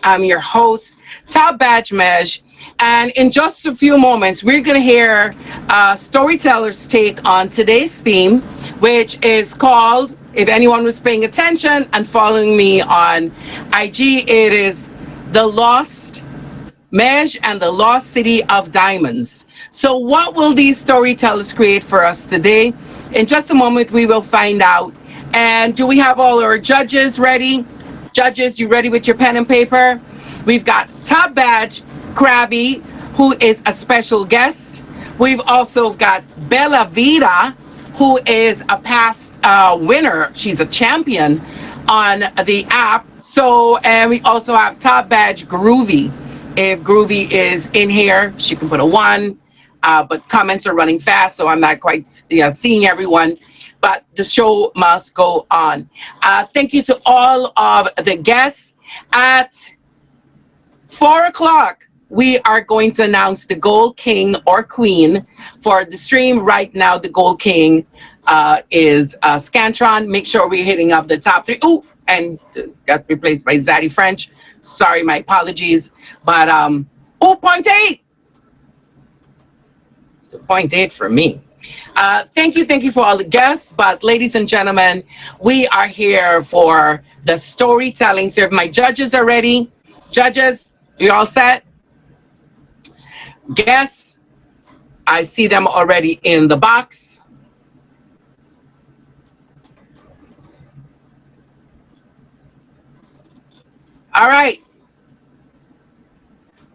I am your host, Top Badge Mej. And in just a few moments, we're going to hear storyteller's take on today's theme, which is called, if anyone was paying attention and following me on IG, it is The Lost Mej and the Lost City of Diamonds. So what will these storytellers create for us today? In just a moment, we will find out. And do we have all our judges ready? Judges, you ready with your pen and paper? We've got Top Badge Krabby, who is a special guest. We've also got Bella Vida, who is a past winner. She's a champion on the app. So, and we also have Top Badge Groovy. If Groovy is in here, she can put a 1. But comments are running fast, so I'm not quite seeing everyone. But the show must go on. Thank you to all of the guests. At 4 o'clock, we are going to announce the Gold King or Queen for the stream. Right now, the Gold King is Scantron. Make sure we're hitting up the top 3. Oh, and got replaced by Zaddy French. Sorry, my apologies. But, 0.8. It's a 0.8 for me. Thank you for all the guests. But ladies and gentlemen, we are here for the storytelling. So if my judges are ready, judges, you all set? Guests, I see them already in the box. All right.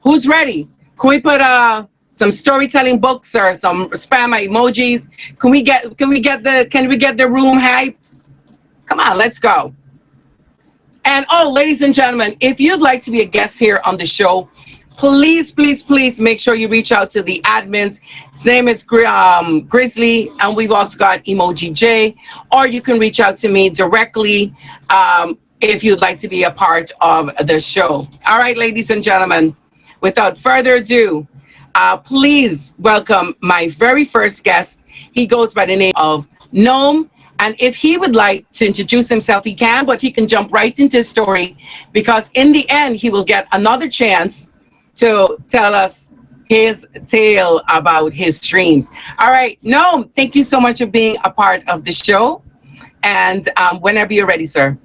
Who's ready? Can we put some storytelling books or some spam emojis? Can we get the room hyped? Come on, let's go. And oh, ladies and gentlemen, if you'd like to be a guest here on the show, please make sure you reach out to the admins. His name is Grizzly, and we've also got Emoji J, or you can reach out to me directly if you'd like to be a part of the show. All right, ladies and gentlemen, without further ado, please welcome my very first guest. He goes by the name of Gnome. And if he would like to introduce himself, he can, but he can jump right into his story, because in the end, he will get another chance to tell us his tale about his streams. All right, Gnome, thank you so much for being a part of the show. And whenever you're ready, sir.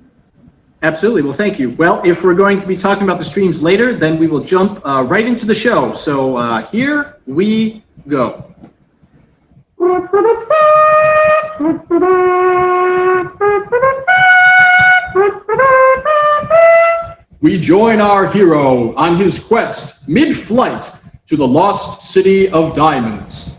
Absolutely. Well, thank you. Well, if we're going to be talking about the streams later, then we will jump right into the show. So here we go. We join our hero on his quest, mid-flight, to the lost city of diamonds.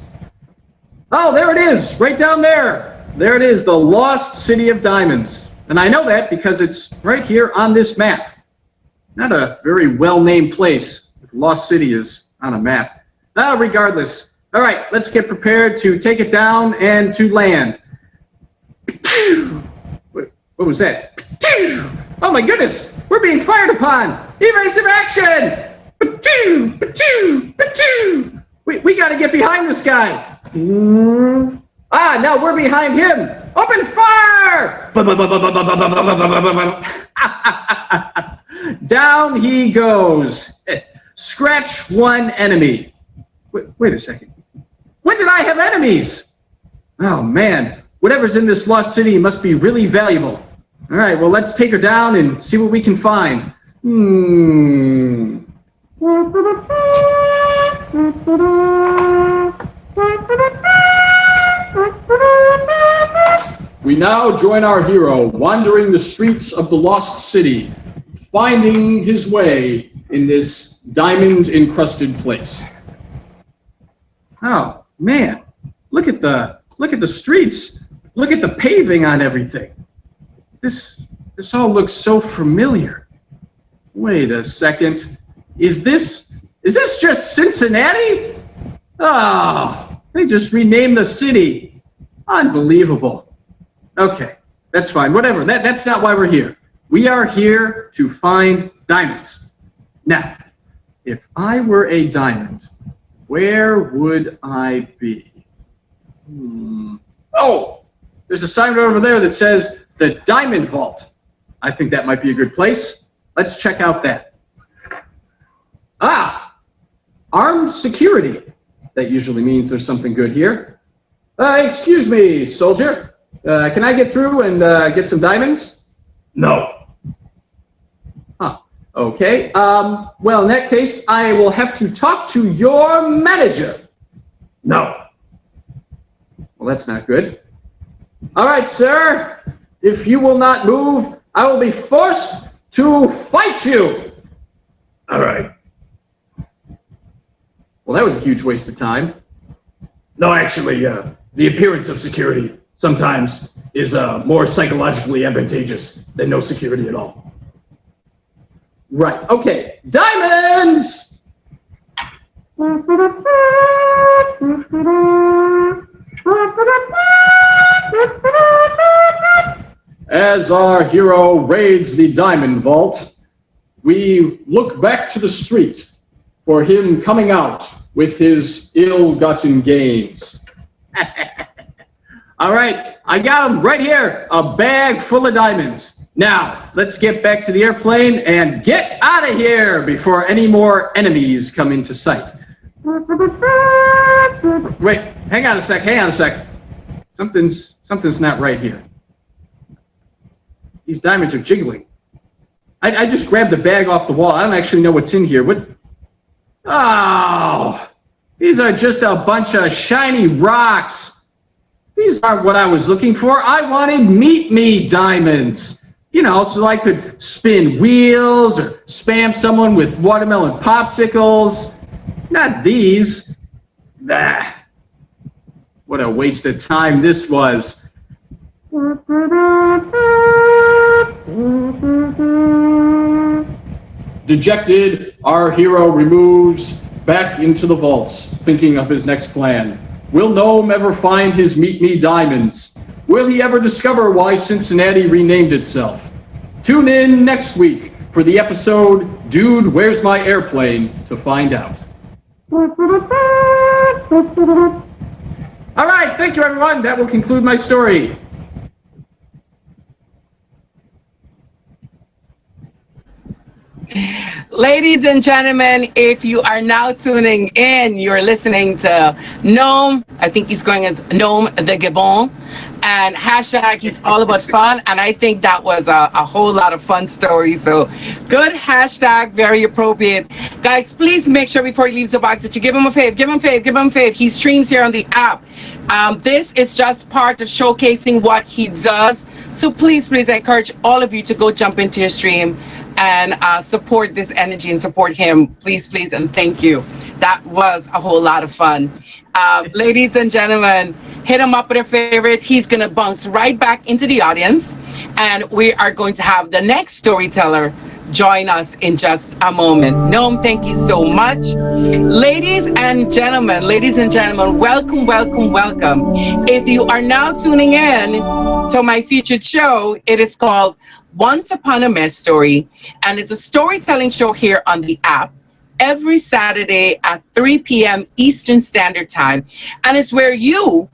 Oh, there it is, right down there. There it is, the lost city of diamonds. And I know that because it's right here on this map. Not a very well-named place if Lost City is on a map. Regardless. All right, let's get prepared to take it down and to land. What was that? Oh my goodness, we're being fired upon. Evasive action! We got to get behind this guy. Now we're behind him. Open fire! Down he goes. Scratch one enemy. Wait a second. When did I have enemies? Oh man, whatever's in this lost city must be really valuable. All right, well, let's take her down and see what we can find. We now join our hero wandering the streets of the lost city, finding his way in this diamond-encrusted place. Oh man, look at the streets. Look at the paving on everything. This all looks so familiar. Wait a second. Is this just Cincinnati? Oh, they just renamed the city. Unbelievable. Okay, that's fine. Whatever. That's not why we're here. We are here to find diamonds. Now, if I were a diamond, where would I be? Oh, there's a sign right over there that says the Diamond Vault. I think that might be a good place. Let's check out that. Ah, armed security. That usually means there's something good here. Excuse me, soldier. Can I get through and get some diamonds? No. Huh. Okay. Well, in that case, I will have to talk to your manager. No. Well, that's not good. All right, sir. If you will not move, I will be forced to fight you. All right. Well, that was a huge waste of time. No, actually, the appearance of security sometimes is more psychologically advantageous than no security at all. Right. Okay. Diamonds! As our hero raids the diamond vault, we look back to the street for him coming out with his ill-gotten gains. All right, I got him right here, a bag full of diamonds. Now, let's get back to the airplane and get out of here before any more enemies come into sight. Wait, hang on a sec. Something's not right here. These diamonds are jiggling. I just grabbed the bag off the wall. I don't actually know what's in here. What? Oh, these are just a bunch of shiny rocks. These aren't what I was looking for. I wanted Meet Me diamonds. You know, so I could spin wheels or spam someone with watermelon popsicles. Not these. Nah. What a waste of time this was. Dejected, our hero removes back into the vaults, thinking of his next plan. Will Gnome ever find his Meet Me diamonds? Will he ever discover why Cincinnati renamed itself? Tune in next week for the episode, Dude, Where's My Airplane, to find out. All right, thank you, everyone. That will conclude my story. Ladies and gentlemen, if you are now tuning in, you're listening to Gnome. I think he's going as Gnome the Gabon. And hashtag, he's all about fun. And I think that was a whole lot of fun story. So good hashtag, very appropriate. Guys, please make sure before he leaves the box that you give him a fave. He streams here on the app. This is just part of showcasing what he does. So please, I encourage all of you to go jump into his stream and support this energy and support him. Please, and thank you. That was a whole lot of fun. Ladies and gentlemen, hit him up with a favorite. He's going to bounce right back into the audience. And we are going to have the next storyteller join us in just a moment. Gnome, thank you so much. Ladies and gentlemen, welcome. If you are now tuning in to my featured show, it is called Once Upon a Mejstory, and it's a storytelling show here on the app every Saturday at 3 p.m. Eastern Standard Time. And it's where you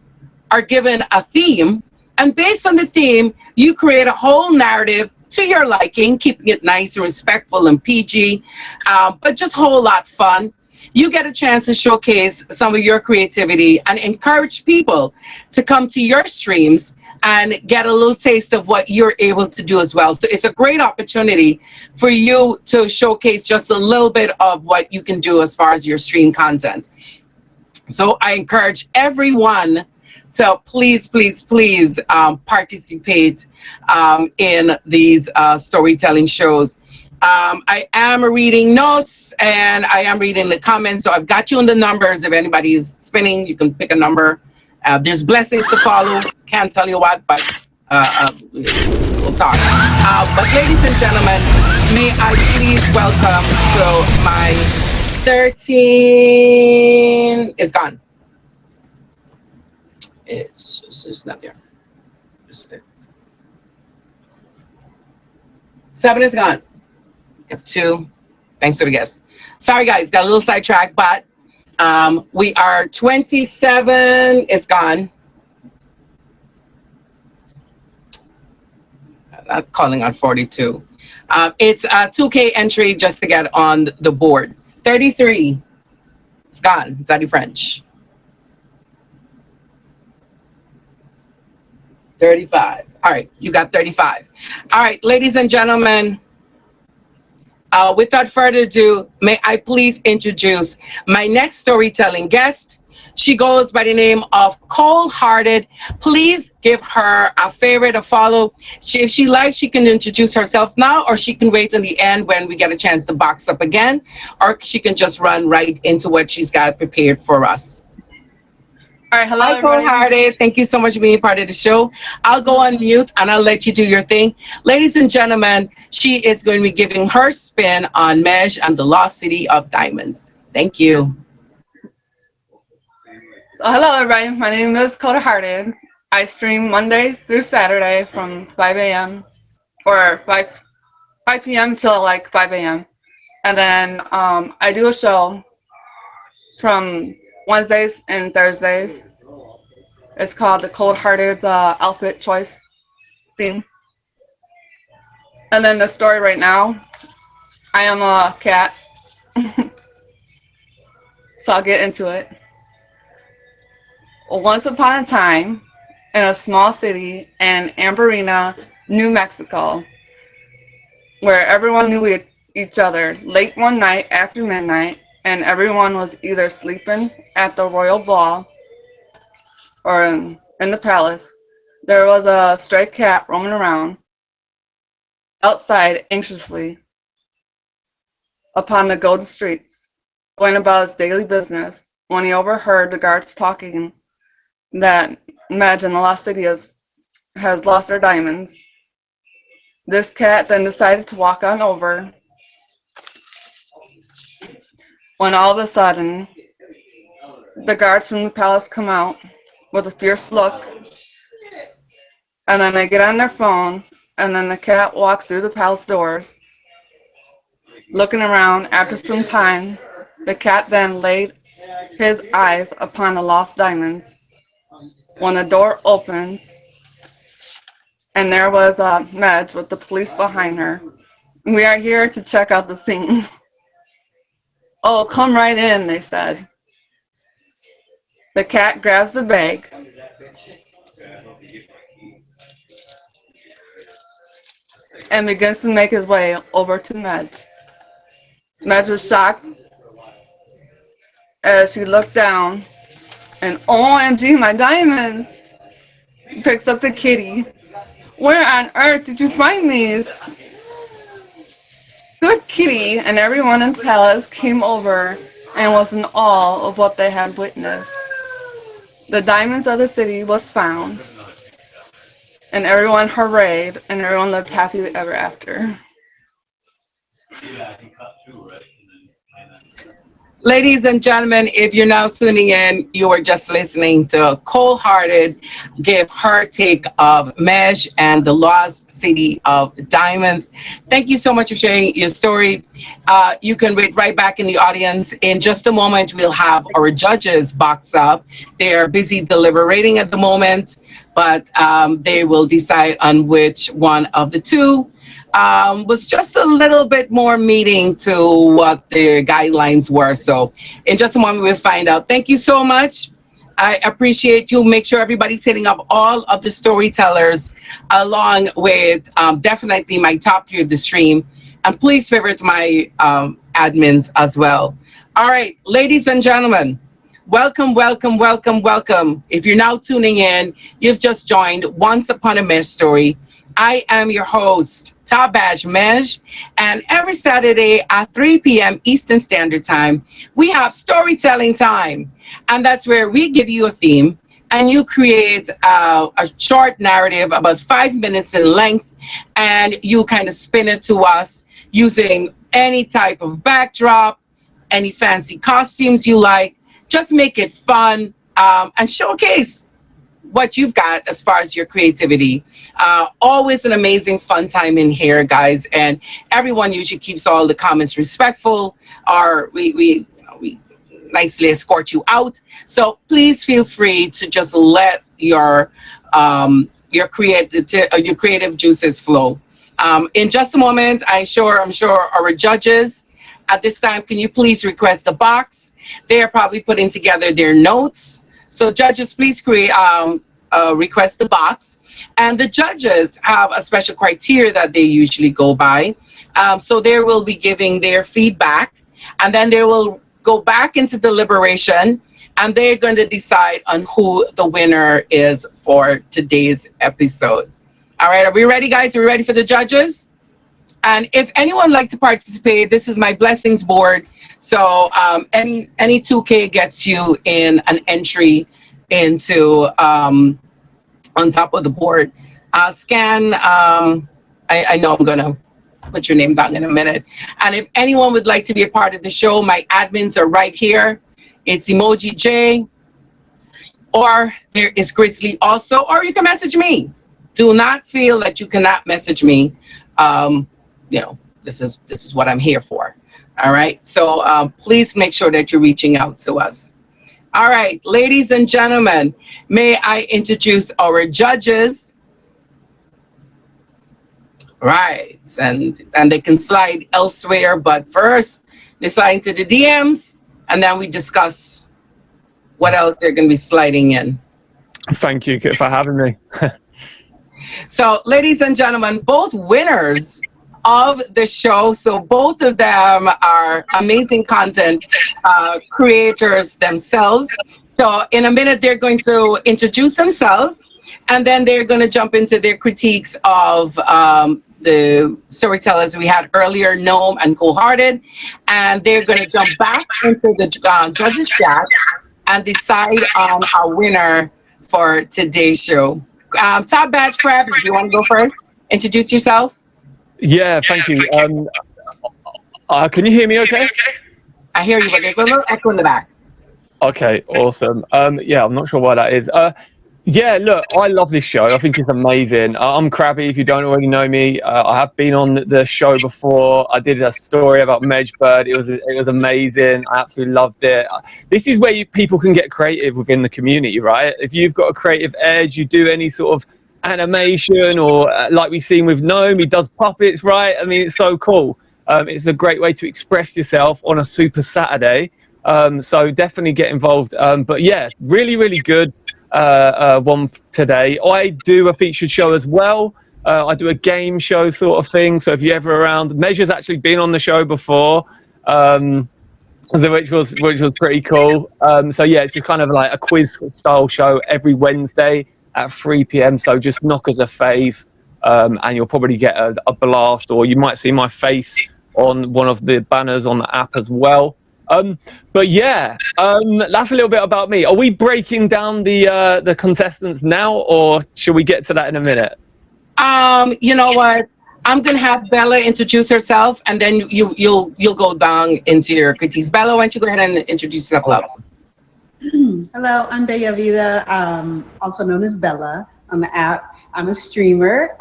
are given a theme, and based on the theme, you create a whole narrative to your liking, keeping it nice and respectful and PG, but just a whole lot fun. You get a chance to showcase some of your creativity and encourage people to come to your streams and get a little taste of what you're able to do as well. So it's a great opportunity for you to showcase just a little bit of what you can do as far as your stream content. So I encourage everyone to please participate in these storytelling shows. I am reading notes and I am reading the comments. So I've got you on the numbers. If anybody is spinning, you can pick a number. There's blessings to follow. Can't tell you what, but we'll talk. But ladies and gentlemen, may I please welcome to my 13 is gone. It's not there. Just there. 7 is gone. We have 2. Thanks to the guests. Sorry guys, got a little sidetracked, but we are 27 is gone. I'm calling on 42. It's a 2K entry just to get on the board. 33. It's gone. It's out of French. 35. All right, you got 35. All right, ladies and gentlemen, without further ado, may I please introduce my next storytelling guest. She goes by the name of Cold Hearted. Please give her a favorite, a follow. If she likes, she can introduce herself now, or she can wait till the end when we get a chance to box up again, or she can just run right into what she's got prepared for us. All right, hello Hi, Cold everybody. Hearted. Thank you so much for being part of the show. I'll go on mute and I'll let you do your thing. Ladies and gentlemen, she is going to be giving her spin on Mej and the Lost City of Diamonds. Thank you. So hello everybody, my name is Cold Hearted. I stream Monday through Saturday from 5 a.m. or 5 p.m. till like 5 a.m. And then I do a show from Wednesdays and Thursdays. It's called the Cold Hearted Outfit Choice theme. And then the story right now, I am a cat. So I'll get into it. Once upon a time, in a small city in Amberina, New Mexico, where everyone knew each other, late one night after midnight, and everyone was either sleeping at the royal ball or in the palace, there was a stray cat roaming around outside anxiously upon the golden streets, going about his daily business, when he overheard the guards talking that Mej and the Lost City has lost their diamonds. This cat then decided to walk on over, when all of a sudden, the guards from the palace come out with a fierce look, and then they get on their phone, and then the cat walks through the palace doors, looking around. After some time, the cat then laid his eyes upon the lost diamonds. When the door opens, and there was Mej with the police behind her. We are here to check out the scene. Oh, come right in, they said. The cat grabs the bag and begins to make his way over to Mej. Mej was shocked as she looked down, and OMG, my diamonds! Picks up the kitty. Where on earth did you find these? Good kitty, and everyone in the palace came over and was in awe of what they had witnessed. The diamonds of the city was found, and everyone hurrayed, and everyone lived happily ever after. Ladies and gentlemen, if you're now tuning in, you are just listening to Cold Hearted give her take of Mej and the Lost City of Diamonds. Thank you so much for sharing your story. You can wait right back in the audience. In just a moment, we'll have our judges box up. They are busy deliberating at the moment, but they will decide on which one of the two was just a little bit more meeting to what the guidelines were. So in just a moment, we'll find out. Thank you so much. I appreciate you. Make sure everybody's hitting up all of the storytellers along with definitely my top 3 of the stream. And please favorite my admins as well. All right, ladies and gentlemen, welcome, welcome, welcome, welcome. If you're now tuning in, you've just joined Once Upon a Mejstory. I am your host, Top Badge Mej, and every Saturday at 3 p.m. Eastern Standard Time, we have storytelling time, and that's where we give you a theme, and you create a short narrative about 5 minutes in length, and you kind of spin it to us using any type of backdrop, any fancy costumes you like. Just make it fun and showcase what you've got as far as your creativity. Always an amazing fun time in here, guys, and everyone usually keeps all the comments respectful, or we nicely escort you out. So please feel free to just let your creative juices flow. In just a moment, I'm sure our judges At this time, can you please request the box? They're probably putting together their notes. So judges, please request the box. And the judges have a special criteria that they usually go by. So they will be giving their feedback, and then they will go back into deliberation, and they're going to decide on who the winner is for today's episode. All right, are we ready, guys? Are we ready for the judges? And if anyone would like to participate, this is my blessings board. So any 2K gets you in an entry into on top of the board. Scan, I know I'm going to put your name down in a minute. And if anyone would like to be a part of the show, my admins are right here. It's Emoji J, or there is Grizzly also, or you can message me. Do not feel that you cannot message me. This is what I'm here for. All right. So please make sure that you're reaching out to us. All right, ladies and gentlemen, may I introduce our judges? Right, and they can slide elsewhere, but first they slide into the DMs, and then we discuss what else they're going to be sliding in. Thank you for having me. So, ladies and gentlemen, both winners of the show, so both of them are amazing content creators themselves. So in a minute, they're going to introduce themselves, and then they're going to jump into their critiques of the storytellers we had earlier, Gnome and Cold-Hearted, and they're going to jump back into the judges' chat and decide on our winner for today's show. Top Badge Crab, if you want to go first, introduce yourself. Yeah, thank you. Can you hear me okay? I hear you, but there's a little echo in the back. Okay, awesome. Yeah, I'm not sure why that is. Yeah, look, I love this show. I think it's amazing. I'm Krabby, if you don't already know me. I have been on the show before. I did a story about Mejstory. It was amazing. I absolutely loved it. This is where people can get creative within the community, right? If you've got a creative edge, you do any sort of animation, or like we've seen with Gnome, he does puppets, right? I mean, it's so cool. It's a great way to express yourself on a Super Saturday. So definitely get involved. But yeah, really, really good one today. I do a featured show as well. I do a game show sort of thing. So if you're ever around, Measure's actually been on the show before, which was pretty cool. So yeah, it's just kind of like a quiz style show every Wednesday at 3 p.m. So just knock us a fave, and you'll probably get a blast, or you might see my face on one of the banners on the app as well. But yeah, that's a little bit about me. Are we breaking down the contestants now, or should we get to that in a minute? You know what? I'm gonna have Bella introduce herself, and then you'll go down into your critiques. Bella, why don't you go ahead and introduce yourself, love? Hello, I'm Bella Vida, also known as Bella on the app. I'm a streamer.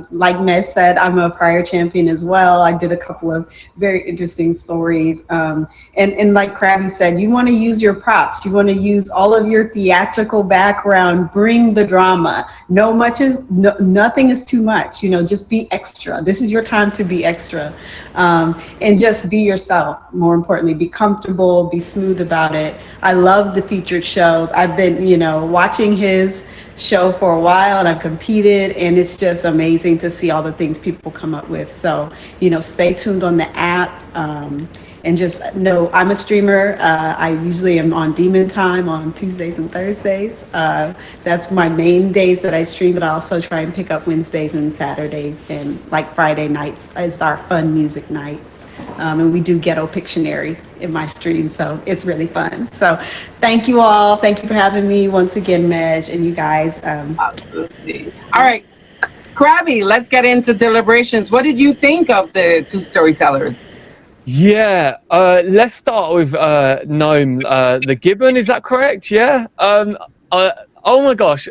Like Mesh said, I'm a prior champion as well. I did a couple of very interesting stories. And like Krabby said, you want to use your props. You want to use all of your theatrical background. Bring the drama. Nothing is too much. Just be extra. This is your time to be extra. And just be yourself. More importantly, be comfortable, be smooth about it. I love the featured shows. I've been, watching his show for a while, and I've competed, and it's just amazing to see all the things people come up with. So stay tuned on the app, and just know I'm a streamer. I usually am on Demon Time on Tuesdays and Thursdays. That's my main days that I stream, but I also try and pick up Wednesdays and Saturdays, and like Friday nights is our fun music night. And we do Ghetto Pictionary in my stream, so it's really fun. So thank you all. Thank you for having me once again, Mej, and you guys. Absolutely. All right, Krabby, let's get into deliberations. What did you think of the two storytellers? Yeah, let's start with Gnome, the Gibbon. Is that correct? Yeah. Oh my gosh,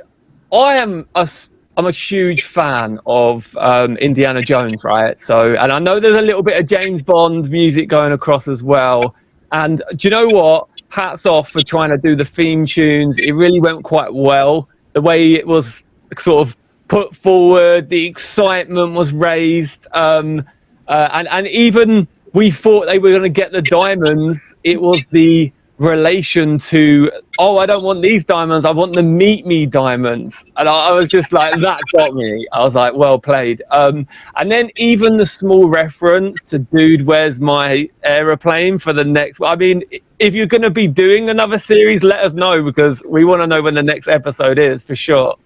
I'm a huge fan of Indiana Jones, right? So, and I know there's a little bit of James Bond music going across as well. And do you know what? Hats off for trying to do the theme tunes. It really went quite well. The way it was sort of put forward, the excitement was raised, and even we thought they were going to get the diamonds. It was the relation to, oh, I don't want these diamonds, I want the meet me diamonds. And I was just like, that got me. I was like, well played. And then even the small reference to dude, where's my aeroplane for the next, I mean, if you're going to be doing another series, let us know, because we want to know when the next episode is for sure.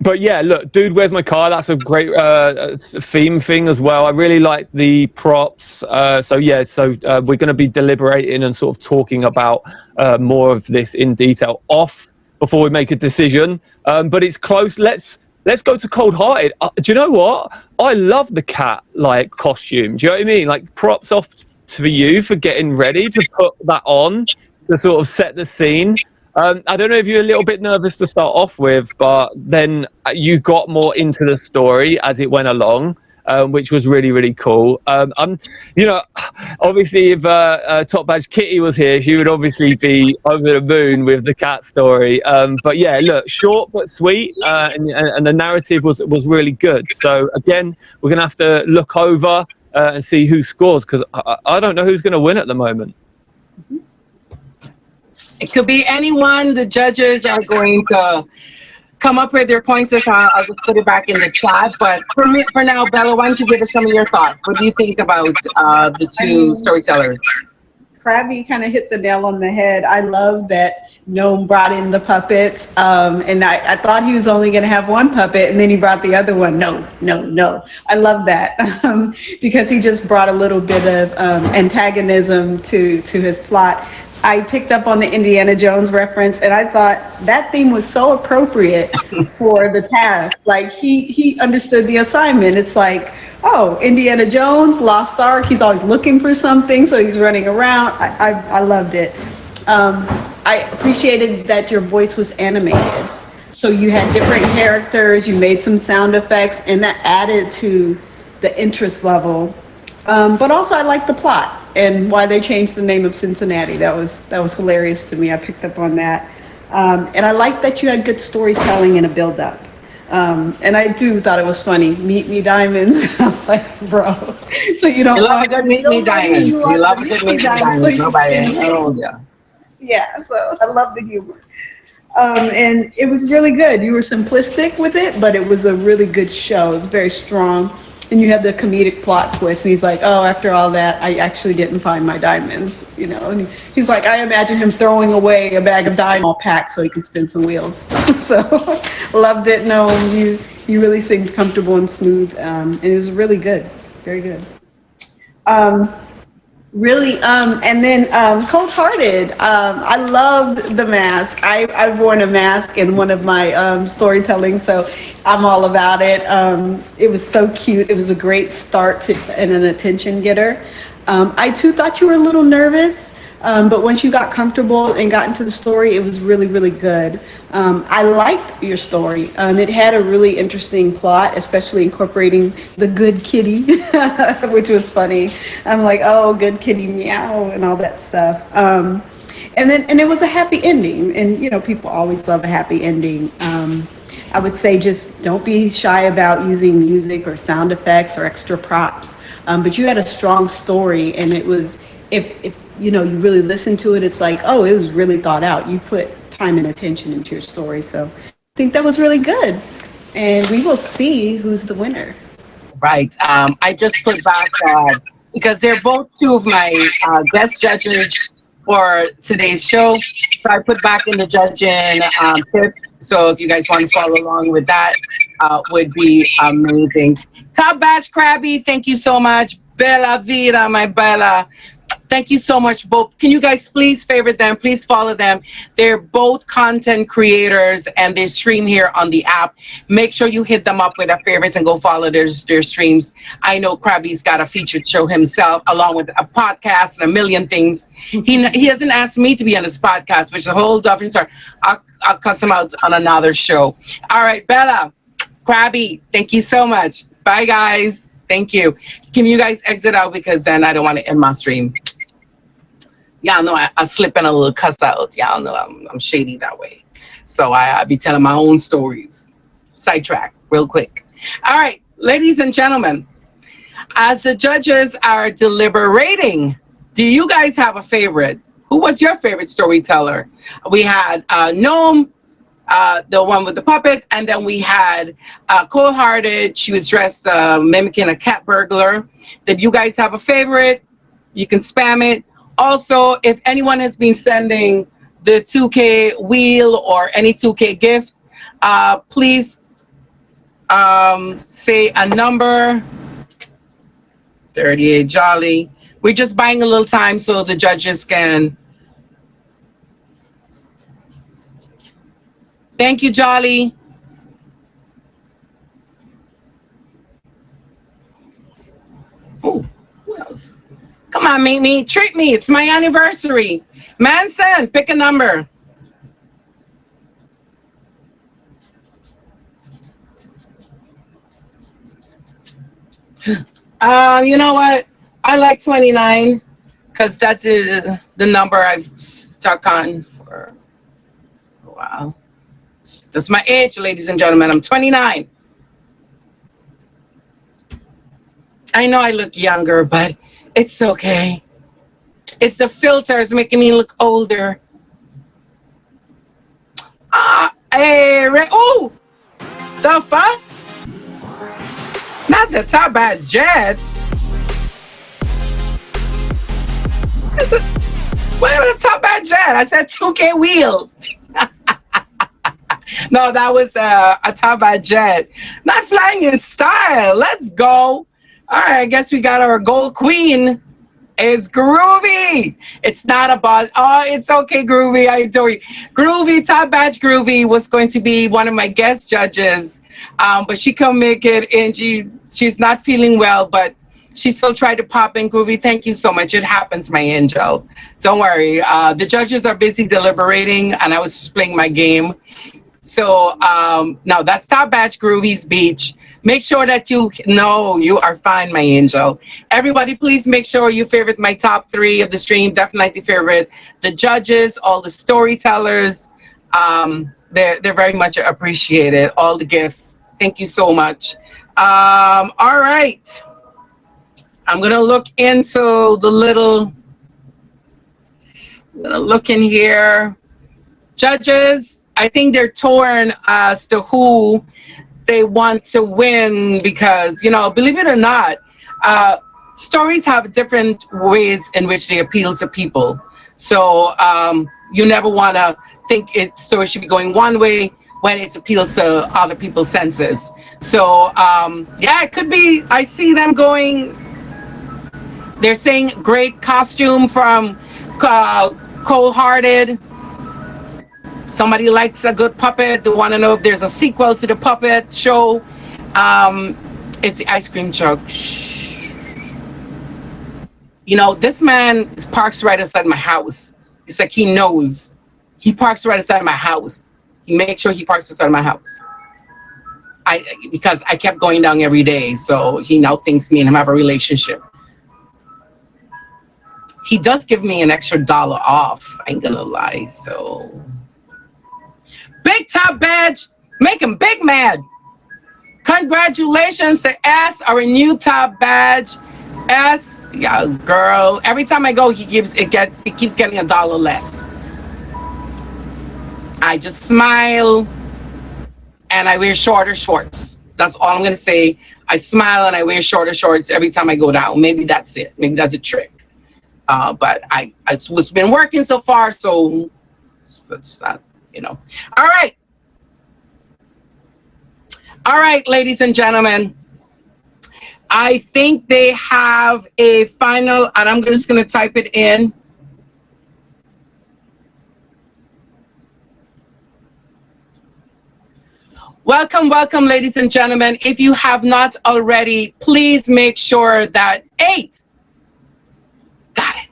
But yeah, look, dude, where's my car? That's a great theme thing as well. I really like the props. So we're going to be deliberating and sort of talking about more of this in detail off before we make a decision. But it's close. Let's go to Cold Hearted. Do you know what? I love the cat like costume. Do you know what I mean? Like, props off to you for getting ready to put that on to sort of set the scene. I don't know if you're a little bit nervous to start off with, but then you got more into the story as it went along, which was really, really cool. You know, obviously, if Top Badge Kitty was here, she would obviously be over the moon with the cat story. But yeah, look, short but sweet, and the narrative was really good. So again, we're gonna have to look over and see who scores, because I don't know who's gonna win at the moment. It could be anyone. The judges are going to come up with their points. I'll just put it back in the chat. But for now, Bella, why don't you give us some of your thoughts? What do you think about the two storytellers? Krabby kind of hit the nail on the head. I love that Gnome brought in the puppets, and I thought he was only going to have one puppet, and then he brought the other one. No. I love that because he just brought a little bit of antagonism to his plot. I picked up on the Indiana Jones reference, and I thought that theme was so appropriate for the task. Like, he understood the assignment. It's like, oh, Indiana Jones, Lost Ark, he's always looking for something, so he's running around. I loved it. I appreciated that your voice was animated. So you had different characters, you made some sound effects, and that added to the interest level. But also I liked the plot and why they changed the name of Cincinnati. That was hilarious to me. I picked up on that. And I liked that you had good storytelling and a build-up. And I thought it was funny. Meet me diamonds. I was like, bro. So you don't love a good meet me diamond. You love a good meet me diamond. Nobody. Oh yeah. Yeah. So I love the humor. And it was really good. You were simplistic with it, but it was a really good show. It was very strong. And you have the comedic plot twist, and he's like, oh, after all that, I actually didn't find my diamonds, you know. And he's like, I imagine him throwing away a bag of diamonds all packed so he could spin some wheels. So loved it. No, you really seemed comfortable and smooth, and it was really good, very good. And then Cold Hearted. I loved the mask. I've worn a mask in one of my storytelling, so I'm all about it. It was so cute. It was a great start to and an attention getter. I too thought you were a little nervous, but once you got comfortable and got into the story, it was really, really good. I liked your story. It had a really interesting plot, especially incorporating the good kitty, which was funny. I'm like, oh, good kitty, meow, and all that stuff. And it was a happy ending. And, you know, people always love a happy ending. I would say just don't be shy about using music or sound effects or extra props. But you had a strong story, and it was, if you know, you really listen to it, it's like, oh, it was really thought out. You put time and attention into your story. So I think that was really good. And we will see who's the winner. Right. I just put back, because they're both two of my guest judges for today's show. So I put back in the judging tips. So if you guys want to follow along with that, would be amazing. Top Badge Krabby, thank you so much. Bella Vida, my Bella. Thank you so much, both. Can you guys please favorite them? Please follow them. They're both content creators, and they stream here on the app. Make sure you hit them up with a favorite and go follow their streams. I know Krabby's got a featured show himself, along with a podcast and a million things. He hasn't asked me to be on his podcast, which is a whole different story. I'll cuss him out on another show. All right, Bella, Krabby, thank you so much. Bye, guys. Thank you. Can you guys exit out, because then I don't want to end my stream. Y'all know I slip in a little cuss out. Y'all know I'm shady that way. So I be telling my own stories. Sidetrack real quick. All right, ladies and gentlemen, As the judges are deliberating, do you guys have a favorite? Who was your favorite storyteller? We had Gnome, the one with the puppet, and then we had Cold-Hearted. She was dressed mimicking a cat burglar. Did you guys have a favorite? You can spam it. Also, if anyone has been sending the 2K wheel or any 2K gift, please say a number. 38 Jolly. We're just buying a little time so the judges can. Thank you, Jolly. Oh, who else? Come on, Mimi, treat me. It's my anniversary. Manson, pick a number. You know what? I like 29 because that's the number I've stuck on for a while. That's my age, ladies and gentlemen. I'm 29. I know I look younger, but it's okay. It's the filters making me look older. Hey, oh, the fuck? Not the top badge jet. What was the top badge jet? I said 2K wheel. No, that was a top badge jet. Not flying in style. Let's go. All right, I guess we got our gold queen. It's Groovy. It's not about, oh, it's okay, Groovy. I adore you. Groovy, top badge Groovy was going to be one of my guest judges, but she couldn't make it, and she's not feeling well, but she still tried to pop in. Groovy, thank you so much. It happens, my angel. Don't worry. The judges are busy deliberating, and I was just playing my game. So now that's top badge Groovy's Beach. Make sure that you know you are fine, my angel. Everybody, please make sure you favorite my top 3 of the stream. Definitely favorite the judges, all the storytellers. They're very much appreciated. All the gifts. Thank you so much. All right. I'm going to look into the little, I'm going to look in here. Judges, I think they're torn as to who they want to win because, you know, believe it or not, stories have different ways in which they appeal to people. So you never want to think story should be going one way when it appeals to other people's senses. So yeah, it could be, I see them going, they're saying great costume from Cold-Hearted. Somebody likes a good puppet. They want to know if there's a sequel to the puppet show. It's the ice cream truck. Shh. You know, this man parks right outside my house. It's like he knows. He parks right outside my house. He makes sure he parks outside my house. Because I kept going down every day, so he now thinks me and him have a relationship. He does give me an extra $1 off. I ain't gonna lie, so. Big top badge, make him big mad. Congratulations to S, our new top badge. S, yeah, girl. Every time I go, he keeps getting $1 less. I just smile and I wear shorter shorts. That's all I'm gonna say. I smile and I wear shorter shorts every time I go down. Maybe that's it. Maybe that's a trick. But it's been working so far, so it's not. You know. All right, ladies and gentlemen. I think they have a final, and I'm just going to type it in. Welcome, welcome, ladies and gentlemen. If you have not already, please make sure that 8. Got it.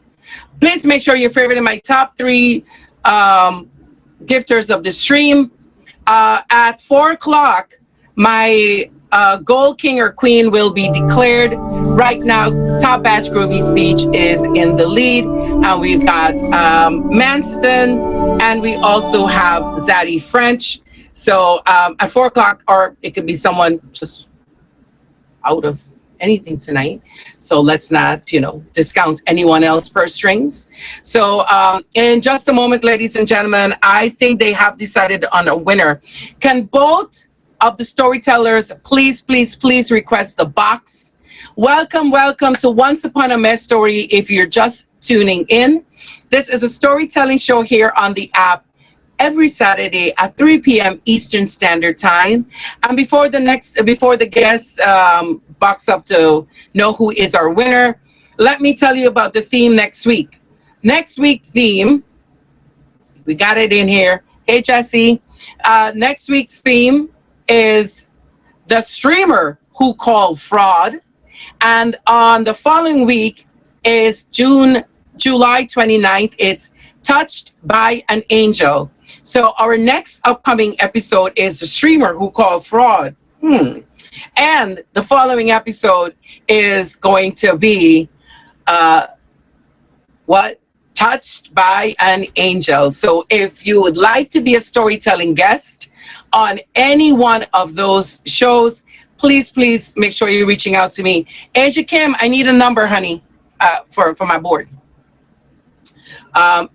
Please make sure you're favoriting my top 3 gifters of the stream. At 4 o'clock, my gold king or queen will be declared. Right now, top badge Groovy's Beach is in the lead, and we've got Manston, and we also have Zaddy French. So at 4 o'clock, or it could be someone just out of anything tonight. So let's not, discount anyone else purse strings. So in just a moment, ladies and gentlemen, I think they have decided on a winner. Can both of the storytellers please request the box? Welcome to Once Upon a Mejstory. If you're just tuning in, this is a storytelling show here on the app every Saturday at 3 p.m. Eastern Standard Time. And before the guests box up to know who is our winner, let me tell you about the theme next week. Next week theme, we got it in here. Hey, Jesse. Next week's theme is the streamer who called fraud. And on the following week is July 29th. It's Touched by an Angel. So our next upcoming episode is the streamer who called fraud. And the following episode is going to be Touched by an Angel. So if you would like to be a storytelling guest on any one of those shows, please make sure you're reaching out to me. Asia Kim, I need a number, honey, for my board.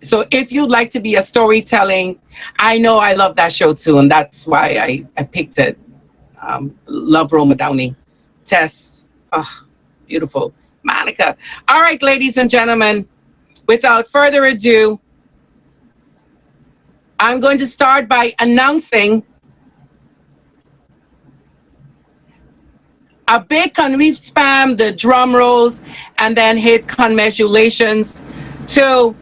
So if you'd like to be a storytelling, I know I love that show too, and that's why I picked it. Love Roma Downey. Tess, beautiful. Monica. All right, ladies and gentlemen, without further ado, I'm going to start by announcing a big can we spam the drum rolls and then hit congratulations to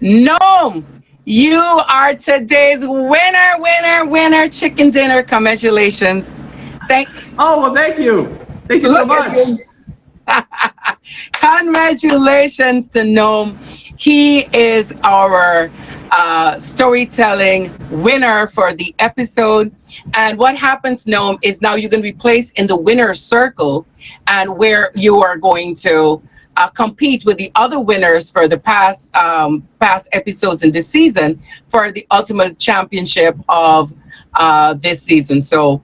Noam. You are today's winner, chicken dinner. Congratulations. Thank you. Thank you so much. Congratulations to Noam. He is our storytelling winner for the episode. And what happens, Noam, is now you're going to be placed in the winner's circle, and where you are going to compete with the other winners for the past episodes in this season for the ultimate championship of this season. So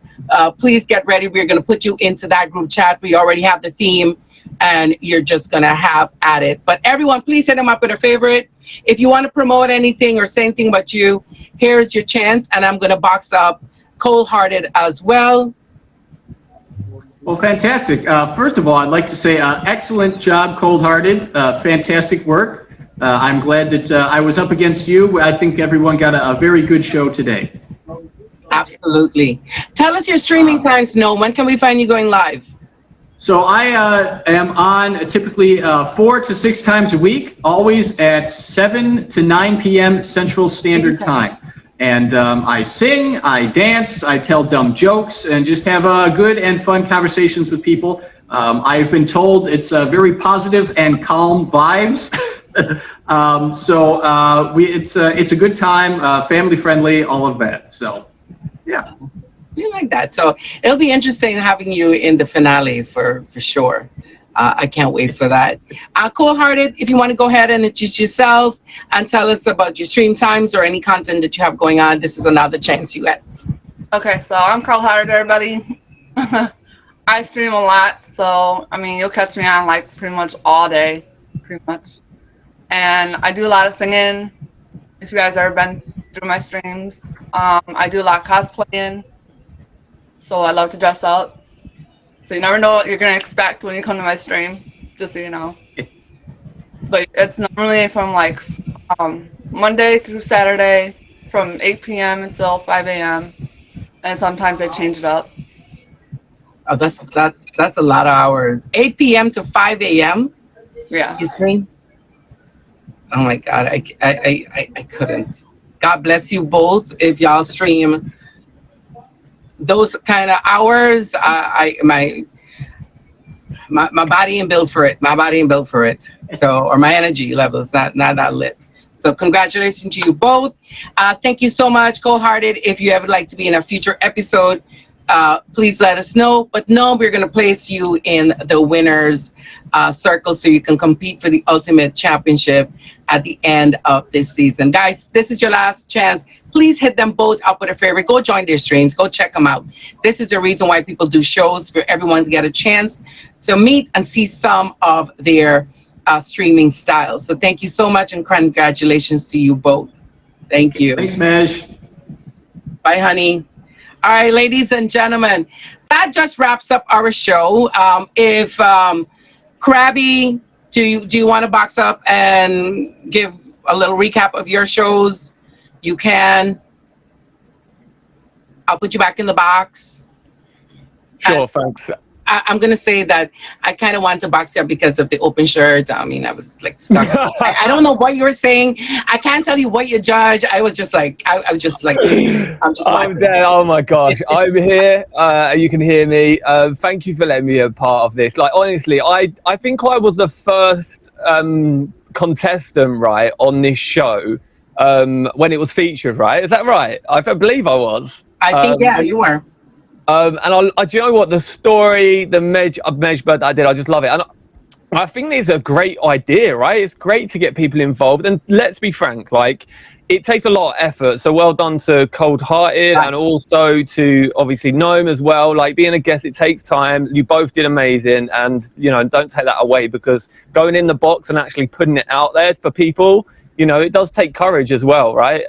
please get ready. We're going to put you into that group chat. We already have the theme, and you're just going to have at it. But everyone, please hit them up with a favorite. If you want to promote anything or say anything about you, here's your chance. And I'm going to box up Cold Hearted as well. Well, fantastic. First of all, I'd like to say excellent job, Cold Hearted. Fantastic work. I'm glad that I was up against you. I think everyone got a very good show today. Absolutely. Tell us your streaming times, Noam. When can we find you going live? So I am on typically 4 to 6 times a week, always at 7 to 9 p.m. Central Standard Time. And I sing, I dance, I tell dumb jokes, and just have good and fun conversations with people. I've been told it's very positive and calm vibes. It's a good time, family friendly, all of that. So, yeah. We like that. So it'll be interesting having you in the finale for sure. I can't wait for that. Cold Hearted, if you want to go ahead and introduce yourself and tell us about your stream times or any content that you have going on, this is another chance you get. Okay, so I'm Cold Hearted, everybody. I stream a lot, so you'll catch me on like pretty much all day, pretty much. And I do a lot of singing. If you guys ever been through my streams, I do a lot of cosplaying. So I love to dress up. So you never know what you're going to expect when you come to my stream, just so you know. But it's normally from like Monday through Saturday from 8 p.m. until 5 a.m. And sometimes I change it up. Oh, that's a lot of hours. 8 p.m. to 5 a.m.? Yeah. You stream? Oh my God, I couldn't. God bless you both if y'all stream those kind of hours. My body ain't built for it. My body ain't built for it. So, or my energy level is not that lit. So congratulations to you both. Thank you so much, Cold Hearted. If you ever like to be in a future episode, please let us know. But no, we're going to place you in the winners circle so you can compete for the ultimate championship at the end of this season. Guys, this is your last chance. Please hit them both up with a favorite. Go join their streams. Go check them out. This is the reason why people do shows, for everyone to get a chance to meet and see some of their streaming styles. So thank you so much, and congratulations to you both. Thank you. Thanks, Mej. Bye, honey. All right, ladies and gentlemen, that just wraps up our show. If Krabby, do you want to box up and give a little recap of your shows? You can. I'll put you back in the box. Sure, thanks. I'm going to say that I kind of wanted to box you up because of the open shirt. I mean, I was like stuck. I don't know what you were saying. I can't tell you what you judge. I was just like, I'm just I'm there. Oh my gosh, I'm here. You can hear me. Thank you for letting me be a part of this. Like, honestly, I think I was the first contestant, right, on this show when it was featured, right? Is that right? I believe I was. I think, yeah, you were. And do you know what, the story, the Mejbird that I did, I just love it. And I think it's a great idea, right? It's great to get people involved. And let's be frank, like, it takes a lot of effort. So well done to Cold Hearted and also to obviously Gnome as well. Like, being a guest, it takes time. You both did amazing. And, you know, don't take that away, because going in the box and actually putting it out there for people, you know, it does take courage as well, right?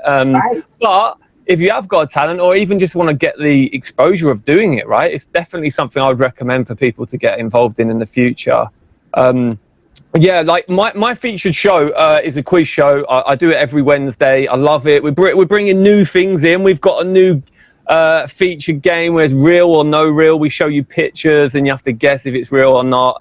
But if you have got a talent, or even just want to get the exposure of doing it, right, it's definitely something I would recommend for people to get involved in the future. Yeah, like my featured show is a quiz show. I do it every Wednesday. I love it. We're bringing new things in. We've got a new featured game where it's real or no real. We show you pictures and you have to guess if it's real or not.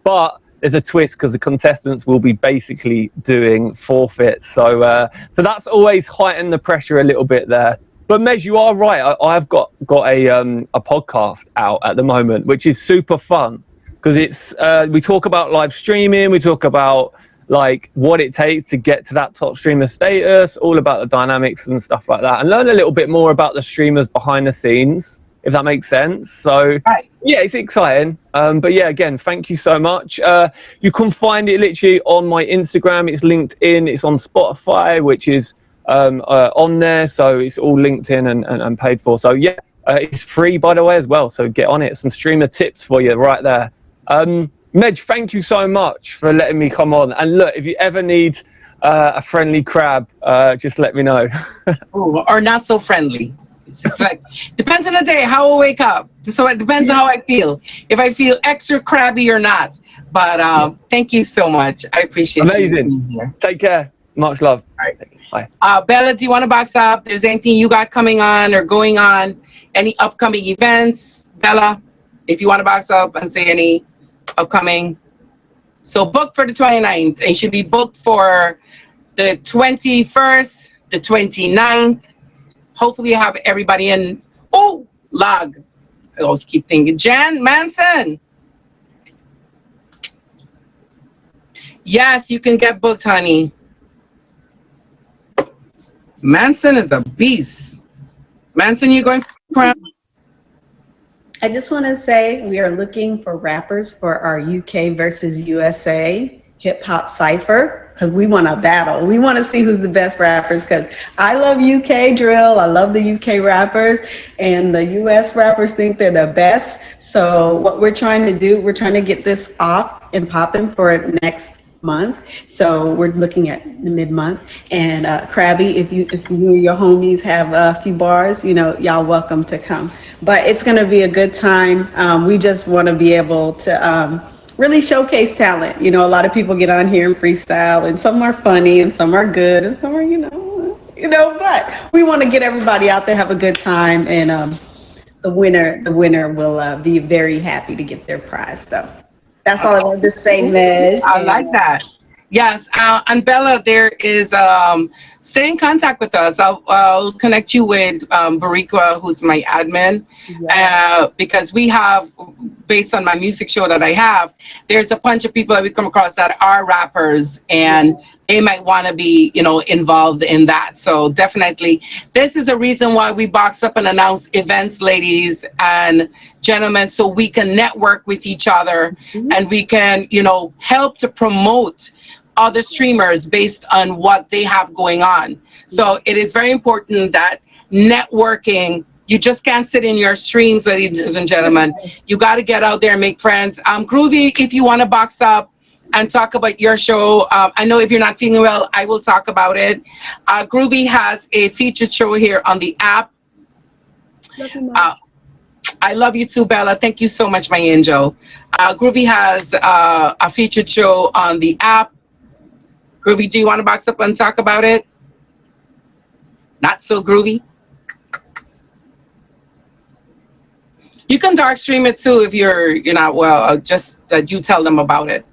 But there's a twist, because the contestants will be basically doing forfeits. So that's always heightened the pressure a little bit there. But Mej, you are right. I've got a podcast out at the moment, which is super fun, because it's we talk about live streaming, we talk about like what it takes to get to that top streamer status, all about the dynamics and stuff like that, and learn a little bit more about the streamers behind the scenes, if that makes sense. So yeah, it's exciting. But yeah, again, thank you so much. You can find it literally on my Instagram. It's linked in. It's on Spotify, which is on there. So it's all linked in and paid for. So yeah, it's free, by the way, as well. So get on it. Some streamer tips for you right there. Mej, thank you so much for letting me come on. And look, if you ever need a friendly crab, just let me know. Ooh, or not so friendly. It's like, depends on the day, how I wake up. So it depends on how I feel. If I feel extra crabby or not. But thank you so much. I appreciate you being here. Take care. Much love. All right. Bye. Bella, do you want to box up? There's anything you got coming on or going on? Any upcoming events? Bella, if you want to box up and say any upcoming. So book for the 29th. And you should be booked for the 21st, the 29th. Hopefully you have everybody in. Oh, log. I always keep thinking. Jan Manson. Yes, you can get booked, honey. Manson is a beast. Manson, you going for I just want to say we are looking for rappers for our UK versus USA hip hop cypher, because we want to battle. We want to see who's the best rappers, because I love UK drill. I love the UK rappers, and the US rappers think they're the best. So what we're trying to do, we're trying to get this off and popping for next month. So we're looking at the mid-month. And Krabby, if you and your homies have a few bars, you know, y'all welcome to come. But it's going to be a good time. We just want to be able to really showcase talent. You know, a lot of people get on here and freestyle, and some are funny and some are good and some are, you know, but we want to get everybody out there, have a good time, and the winner will be very happy to get their prize. So that's all I wanted to say, Mej. I like that. Yes, and Bella, there is, stay in contact with us. I'll connect you with Barika, who's my admin, because we have, based on my music show that I have, there's a bunch of people that we come across that are rappers, and they might want to be, involved in that. So definitely, this is a reason why we box up and announce events, ladies and gentlemen, so we can network with each other and we can, help to promote other streamers based on what they have going on. So it is very important that networking, you just can't sit in your streams, ladies and gentlemen. You got to get out there and make friends. Groovy, if you want to box up and talk about your show, I know if you're not feeling well, I will talk about it. Groovy has a featured show here on the app. I love you too, Bella. Thank you so much, my angel. Groovy has a featured show on the app. Groovy, do you want to box up and talk about it? Not so groovy. You can dark stream it too if you're not well. Just that you tell them about it.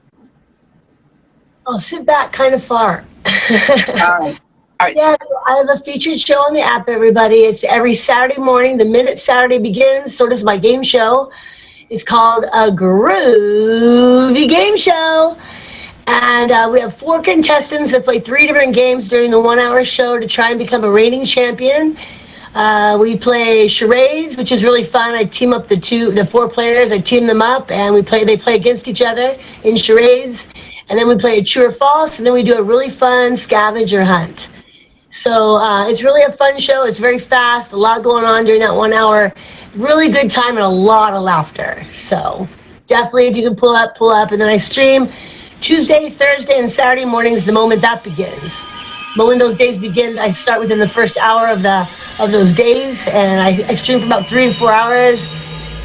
I'll sit back kind of far. All right. Yeah, I have a featured show on the app, everybody. It's every Saturday morning. The minute Saturday begins, so does my game show. It's called a Groovy Game Show. And we have 4 contestants that play 3 different games during the 1-hour show to try and become a reigning champion. We play charades, which is really fun. I team up the 4 players. I team them up, and they play against each other in charades. And then we play a true or false, and then we do a really fun scavenger hunt. So it's really a fun show. It's very fast, a lot going on during that 1 hour. Really good time and a lot of laughter. So definitely, if you can pull up. And then I stream Tuesday, Thursday, and Saturday mornings the moment that begins. But when those days begin, I start within the first hour of those days, and I stream for about 3 to 4 hours.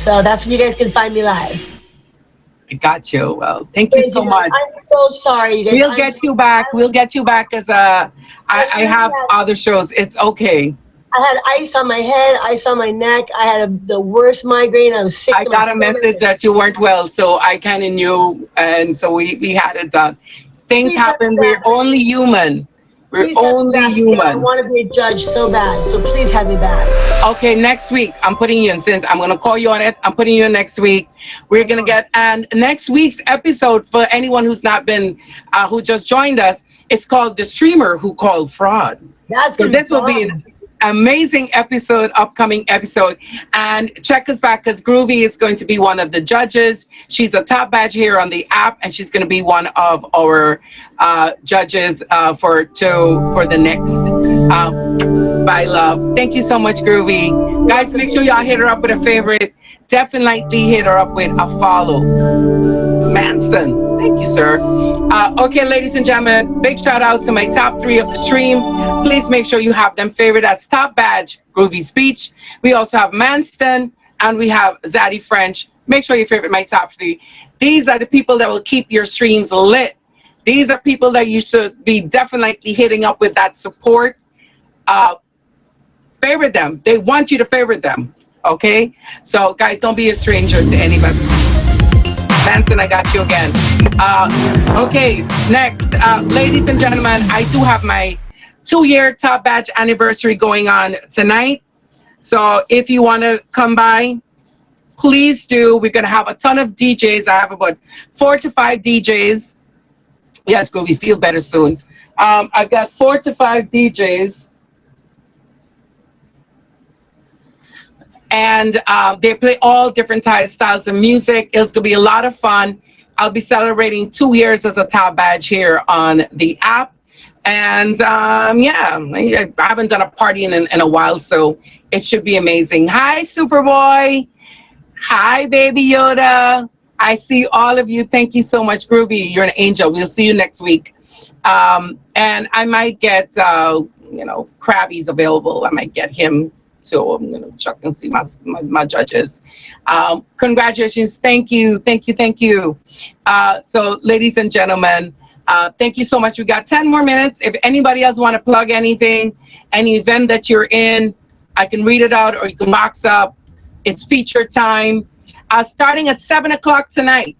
So that's when you guys can find me live. I got you. Well, thank you so much. I'm so sorry, you guys. We'll get you back. We'll get you back as I have other shows. It's okay. I had ice on my head, ice on my neck. I had the worst migraine. I was sick. I got a message that you weren't well, so I kind of knew, and so we had it done. Things happen. We're only human. We're only human. I want to be a judge so bad, so please have me back. Okay, next week I'm putting you in. Since I'm gonna call you on it, I'm putting you in next week. We're gonna get, and next week's episode, for anyone who's not been, who just joined us, it's called The Streamer Who Called Fraud. That's so this will be an amazing episode, upcoming episode. And check us back, because Groovy is going to be one of the judges. She's a top badge here on the app, and she's going to be one of our judges for the next Bye Love. Thank you so much, Groovy. Guys, make sure y'all hit her up with a favorite. Definitely hit her up with a follow. Manston, thank you, sir. Okay, ladies and gentlemen, big shout out to my top 3 of the stream. Please make sure you have them favorite. That's Top Badge, Groovy Speech. We also have Manston, and we have Zaddy French. Make sure you favorite my top 3. These are the people that will keep your streams lit. These are people that you should be definitely hitting up with that support. Favorite them. They want you to favorite them. Okay? So, guys, don't be a stranger to anybody. Manson, I got you again. Okay, next. Ladies and gentlemen, I do have my 2-year Top Badge anniversary going on tonight. So if you want to come by, please do. We're going to have a ton of DJs. I have about 4 to 5 DJs. Yes, Groovy, feel better soon. I've got 4 to 5 DJs. And they play all different styles of music. It's going to be a lot of fun. I'll be celebrating 2 years as a top badge here on the app. And yeah, I haven't done a party in a while, so it should be amazing. Hi, Superboy. Hi, Baby Yoda. I see all of you. Thank you so much, Groovy. You're an angel. We'll see you next week. And I might get, Krabby's available. I might get him. So I'm going to check and see my judges. Congratulations. Thank you. So ladies and gentlemen, thank you so much. We got 10 more minutes. If anybody else want to plug anything, any event that you're in, I can read it out or you can box up. It's feature time. Starting at 7 o'clock tonight.